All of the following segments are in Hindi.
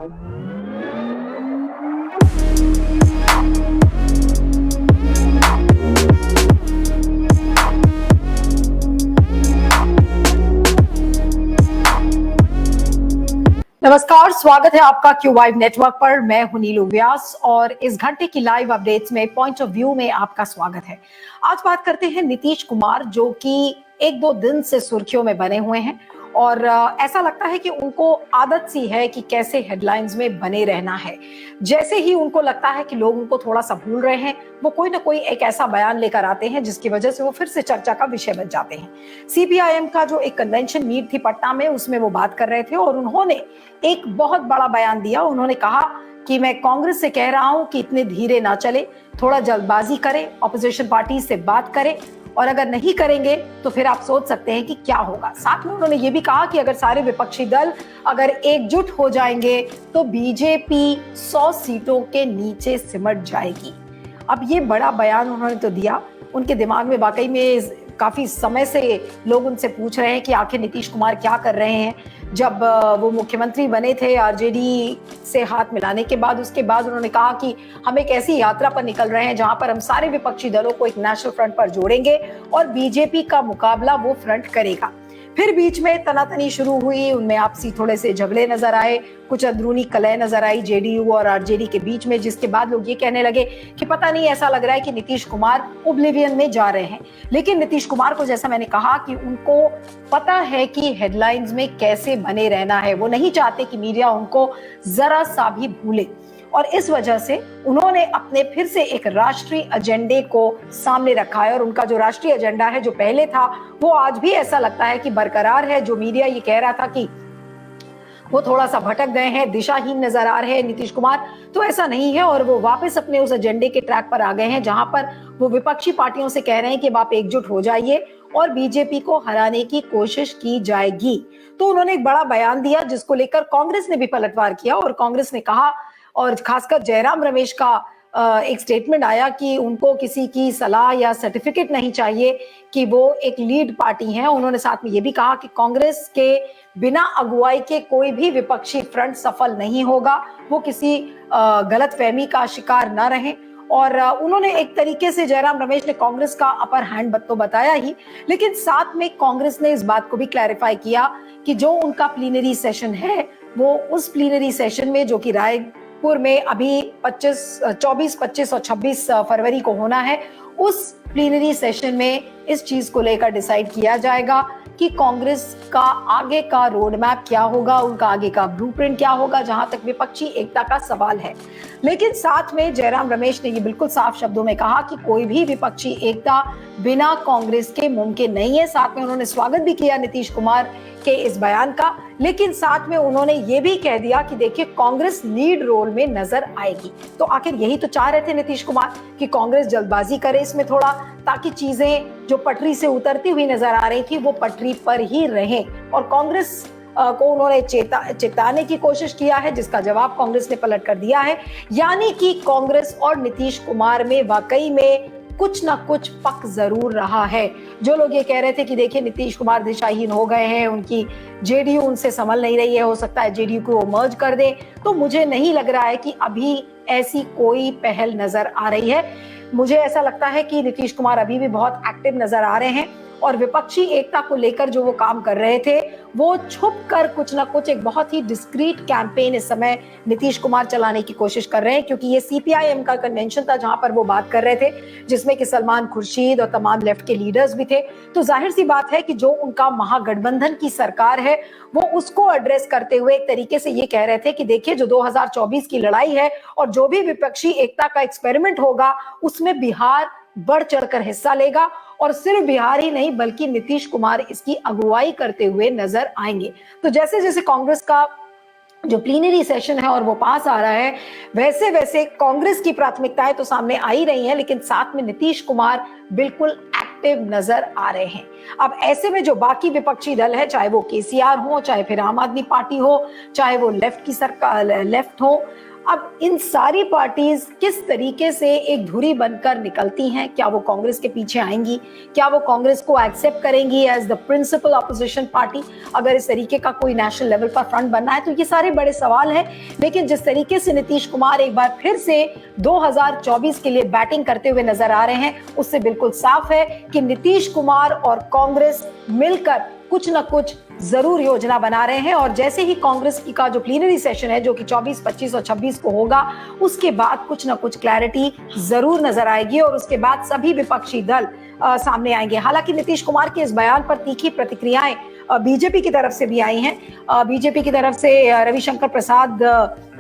नमस्कार, स्वागत है आपका क्यू वाइव नेटवर्क पर। मैं हूं नीलू व्यास और इस घंटे की लाइव अपडेट्स में पॉइंट ऑफ व्यू में आपका स्वागत है। आज बात करते हैं नीतीश कुमार, जो कि एक दो दिन से सुर्खियों में बने हुए हैं और ऐसा लगता है कि उनको आदत सी है कि कैसे हेडलाइंस में बने रहना है। जैसे ही उनको लगता है कि लोग उनको थोड़ा सा भूल रहे हैं, वो कोई ना कोई एक ऐसा बयान लेकर आते हैं जिसकी वजह से वो फिर से चर्चा का विषय बन जाते हैं। सीपीआईएम का जो एक कन्वेंशन मीट थी पटना में, उसमें वो बात कर रहे थे और उन्होंने एक बहुत बड़ा बयान दिया। उन्होंने कहा कि मैं कांग्रेस से कह रहा हूं कि इतने धीरे ना चले, थोड़ा जल्दबाजी करें, ऑपोजिशन पार्टी से बात करें और अगर नहीं करेंगे तो फिर आप सोच सकते हैं कि क्या होगा। साथ में उन्होंने ये भी कहा कि अगर सारे विपक्षी दल अगर एकजुट हो जाएंगे तो बीजेपी 100 सीटों के नीचे सिमट जाएगी। अब ये बड़ा बयान उन्होंने तो दिया, उनके दिमाग में वाकई में काफी समय से लोग उनसे पूछ रहे हैं कि आखिर नीतीश कुमार क्या कर रहे हैं। जब वो मुख्यमंत्री बने थे आरजेडी से हाथ मिलाने के बाद, उसके बाद उन्होंने कहा कि हम एक ऐसी यात्रा पर निकल रहे हैं जहां पर हम सारे विपक्षी दलों को एक नेशनल फ्रंट पर जोड़ेंगे और बीजेपी का मुकाबला वो फ्रंट करेगा। फिर बीच में तनातनी शुरू हुई, उनमें आपसी थोड़े से झगड़े नजर आए, कुछ अंदरूनी कलह नजर आई जेडीयू और आरजेडी के बीच में, जिसके बाद लोग ये कहने लगे कि पता नहीं, ऐसा लग रहा है कि नीतीश कुमार ओब्लिवियन में जा रहे हैं। लेकिन नीतीश कुमार को, जैसा मैंने कहा, कि उनको पता है कि हेडलाइंस में कैसे बने रहना है। वो नहीं चाहते कि मीडिया उनको जरा सा भी भूले और इस वजह से उन्होंने अपने फिर से एक राष्ट्रीय एजेंडे को सामने रखा है और उनका जो राष्ट्रीय एजेंडा है, जो पहले था, वो आज भी ऐसा लगता है कि बरकरार है। जो मीडिया ये कह रहा था कि वो थोड़ा सा भटक गए हैं, दिशाहीन नजर आ रहे हैं नीतीश कुमार, तो ऐसा नहीं है और वो वापस अपने उस एजेंडे के ट्रैक पर आ गए हैं जहां पर वो विपक्षी पार्टियों से कह रहे हैं कि आप एकजुट हो जाइए और बीजेपी को हराने की कोशिश की जाएगी। तो उन्होंने एक बड़ा बयान दिया जिसको लेकर कांग्रेस ने भी पलटवार किया और कांग्रेस ने कहा, और खासकर जयराम रमेश का एक स्टेटमेंट आया कि उनको किसी की सलाह या सर्टिफिकेट नहीं चाहिए, कि वो एक लीड पार्टी है। उन्होंने साथ में ये भी कहा कि कांग्रेस के बिना अगुवाई के कोई भी विपक्षी फ्रंट सफल नहीं होगा, वो किसी गलतफहमी का शिकार न रहे। और उन्होंने एक तरीके से, जयराम रमेश ने कांग्रेस का अपर हैंड तो बताया ही, लेकिन साथ में कांग्रेस ने इस बात को भी क्लैरिफाई किया कि जो उनका प्लीनरी सेशन है, वो उस प्लीनरी सेशन में, जो कि रायपुर में अभी 24, 25 और 26 फरवरी को होना है, उस प्लीनरी सेशन में इस चीज को लेकर डिसाइड किया जाएगा कि कांग्रेस का आगे का रोड मैप क्या होगा, उनका आगे का ब्लूप्रिंट क्या होगा, जहां तक विपक्षी एकता का सवाल है। लेकिन साथ में जयराम रमेश ने ये बिल्कुल साफ शब्दों में कहा कि कोई भी विपक्षी एकता बिना कांग्रेस के मुमकिन नहीं है। साथ में उन्होंने स्वागत भी किया नीतीश कुमार के इस बयान का, लेकिन साथ में उन्होंने ये भी कह दिया कि देखिए, कांग्रेस लीड रोल में नजर आएगी। तो आखिर यही तो चाह रहे थे नीतीश कुमार कि कांग्रेस जल्दबाजी करे इसमें थोड़ा, ताकि चीजें जो पटरी से उतरती हुई नजर आ रही थी वो पटरी पर ही रहें। और कांग्रेस को उन्होंने चेताने की कोशिश किया है, जिसका जवाब कांग्रेस ने पलट कर दिया है। यानी कि कांग्रेस और नीतीश कुमार में वाकई में कुछ ना कुछ पक जरूर रहा है। जो लोग ये कह रहे थे कि देखिए, नीतीश कुमार दिशाहीन हो गए हैं, उनकी जेडीयू उनसे संभल नहीं रही है, हो सकता है जेडीयू को मर्ज कर दे, तो मुझे नहीं लग रहा है कि अभी ऐसी कोई पहल नजर आ रही है। मुझे ऐसा लगता है कि नीतीश कुमार अभी भी बहुत एक्टिव नजर आ रहे हैं और विपक्षी एकता को लेकर जो वो काम कर रहे थे, वो छुप कर कुछ ना कुछ एक बहुत ही डिस्क्रीट कैंपेन इस समय नीतीश कुमार चलाने की कोशिश कर रहे हैं। क्योंकि ये सीपीआईएम का कन्वेंशन था जहां पर वो बात कर रहे थे, जिसमें कि सलमान खुर्शीद और तमाम लेफ्ट के लीडर्स भी थे। तो जाहिर सी बात है कि जो उनका महागठबंधन की सरकार है, वो उसको एड्रेस करते हुए एक तरीके से ये कह रहे थे कि देखिए, जो 2024 की लड़ाई है और जो भी विपक्षी एकता का एक्सपेरिमेंट होगा, उसमें बिहार बढ़ चढ़कर हिस्सा लेगा और सिर्फ बिहार ही नहीं बल्कि नीतीश कुमार इसकी अगुवाई करते हुए नजर आएंगे। तो जैसे जैसे कांग्रेस का जो प्लीनरी सेशन है और वो पास आ रहा है, वैसे वैसे कांग्रेस की प्राथमिकताएं तो सामने आ ही रही हैं, लेकिन साथ में नीतीश कुमार बिल्कुल एक्टिव नजर आ रहे हैं। अब ऐसे में जो बाकी विपक्षी दल है, चाहे वो केसीआर हो, चाहे फिर आम आदमी पार्टी हो, चाहे वो लेफ्ट की सरकार लेफ्ट हो, अब इन सारी पार्टीज किस तरीके से एक धुरी बनकर निकलती हैं, क्या वो कांग्रेस के पीछे आएंगी, क्या वो कांग्रेस को एक्सेप्ट करेंगी as the principal opposition party, अगर इस तरीके का कोई नेशनल लेवल पर फ्रंट बनना है, तो ये सारे बड़े सवाल हैं। लेकिन जिस तरीके से नीतीश कुमार एक बार फिर से 2024 के लिए बैटिंग करते हुए नजर आ रहे हैं, उससे बिल्कुल साफ है कि नीतीश कुमार और कांग्रेस मिलकर कुछ न कुछ जरूर योजना बना रहे हैं। और जैसे ही कांग्रेस का जो प्लीनरी सेशन है जो कि 24, 25 और 26 को होगा, उसके बाद कुछ न कुछ क्लैरिटी जरूर नजर आएगी और उसके बाद सभी विपक्षी दल सामने आएंगे। हालांकि नीतीश कुमार के इस बयान पर तीखी प्रतिक्रियाएं बीजेपी की तरफ से भी आई हैं। बीजेपी की तरफ से रविशंकर प्रसाद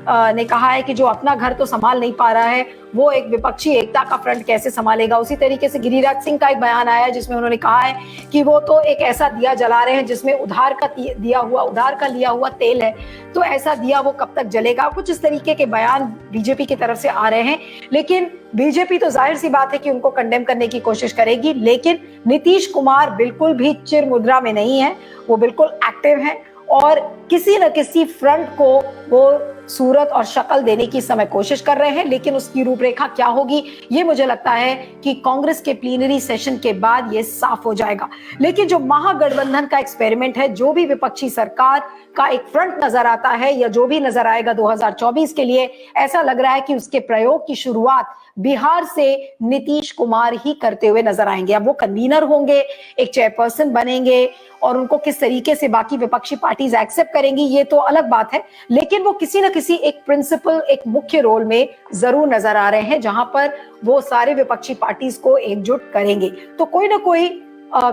ने कहा है कि जो अपना घर तो संभाल नहीं पा रहा है, वो एक विपक्षी एकता का फ्रंट कैसे संभालेगा। उसी तरीके से गिरिराज सिंह का एक बयान आया है जिसमें उन्होंने कहा है कि वो तो एक ऐसा दिया जला रहे हैं जिसमें उधार का लिया हुआ तेल है, तो ऐसा दिया वो कब तक जलेगा। कुछ इस तरीके के बयान बीजेपी की तरफ से आ रहे हैं। लेकिन बीजेपी तो जाहिर सी बात है कि उनको कंडेम करने की कोशिश करेगी, लेकिन नीतीश कुमार बिल्कुल भी चिर मुद्रा में नहीं है, वो बिल्कुल एक्टिव है और किसी न किसी फ्रंट को वो सूरत और शक्ल देने की समय कोशिश कर रहे हैं। लेकिन उसकी रूपरेखा क्या होगी, ये मुझे लगता है कि कांग्रेस के प्लीनरी सेशन के बाद ये साफ हो जाएगा। लेकिन जो महागठबंधन का एक्सपेरिमेंट है, जो भी विपक्षी सरकार का एक फ्रंट नजर आता है या जो भी नजर आएगा 2024 के लिए, ऐसा लग रहा है कि उसके प्रयोग की शुरुआत बिहार से नीतीश कुमार ही करते हुए नजर आएंगे। अब वो कन्वीनर होंगे, एक चेयरपर्सन बनेंगे और उनको किस तरीके से बाकी विपक्षी पार्टीज एक्सेप्ट करेंगी ये तो अलग बात है, लेकिन वो किसी न किसी एक प्रिंसिपल, एक मुख्य रोल में जरूर नजर आ रहे हैं जहां पर वो सारे विपक्षी पार्टीज को एकजुट करेंगे। तो कोई ना कोई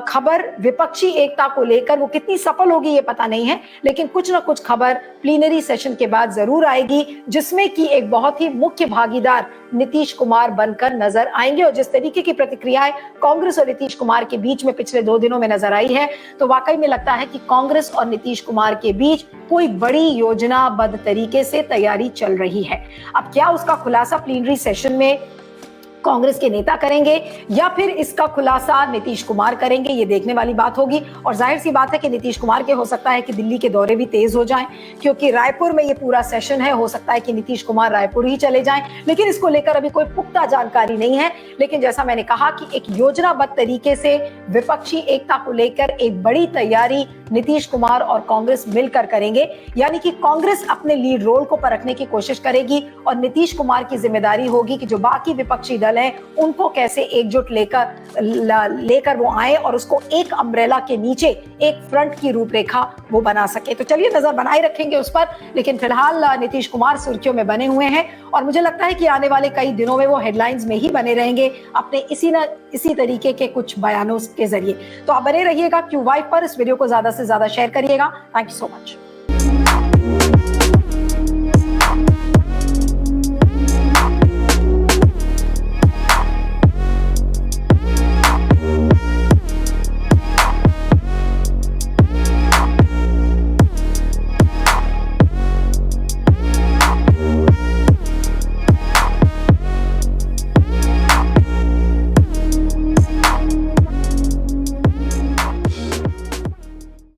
खबर विपक्षी एकता को लेकर, वो कितनी सफल होगी ये पता नहीं है, लेकिन कुछ ना कुछ खबर प्लीनरी सेशन के बाद जरूर आएगी जिसमें कि एक बहुत ही मुख्य भागीदार नीतीश कुमार बनकर नजर आएंगे। और जिस तरीके की प्रतिक्रियाएं कांग्रेस और नीतीश कुमार के बीच में पिछले 2 दिनों में नजर आई है, तो वाकई में लगता है कि कांग्रेस और नीतीश कुमार के बीच कोई बड़ी योजनाबद्ध तरीके से तैयारी चल रही है। अब क्या उसका खुलासा प्लीनरी सेशन में कांग्रेस के नेता करेंगे या फिर इसका खुलासा नीतीश कुमार करेंगे, ये देखने वाली बात होगी। और जाहिर सी बात है कि नीतीश कुमार के हो सकता है कि दिल्ली के दौरे भी तेज हो जाएं, क्योंकि रायपुर में ये पूरा सेशन है, हो सकता है कि नीतीश कुमार रायपुर ही चले जाएं। लेकिन इसको लेकर अभी कोई पुख्ता जानकारी नहीं है। लेकिन जैसा मैंने कहा कि एक योजनाबद्ध तरीके से विपक्षी एकता को लेकर एक बड़ी तैयारी नीतीश कुमार और कांग्रेस मिलकर करेंगे, यानी कि कांग्रेस अपने लीड रोल को परखने की कोशिश करेगी और नीतीश कुमार की जिम्मेदारी होगी कि जो बाकी विपक्षी दल है उनको कैसे एकजुट लेकर वो आए और उसको एक अम्ब्रेला के नीचे एक फ्रंट की रूपरेखा वो बना सके। तो चलिए नजर बनाए रखेंगे उस पर। लेकिन फिलहाल नीतीश कुमार सुर्खियों में बने हुए हैं और मुझे लगता है कि आने वाले कई दिनों में वो हेडलाइंस में ही बने रहेंगे अपने इसी तरीके के कुछ बयानों के जरिए। तो आप बने रहिएगा Q5 पर, इस वीडियो को ज्यादा से ज्यादा शेयर करिएगा। Thank you so much.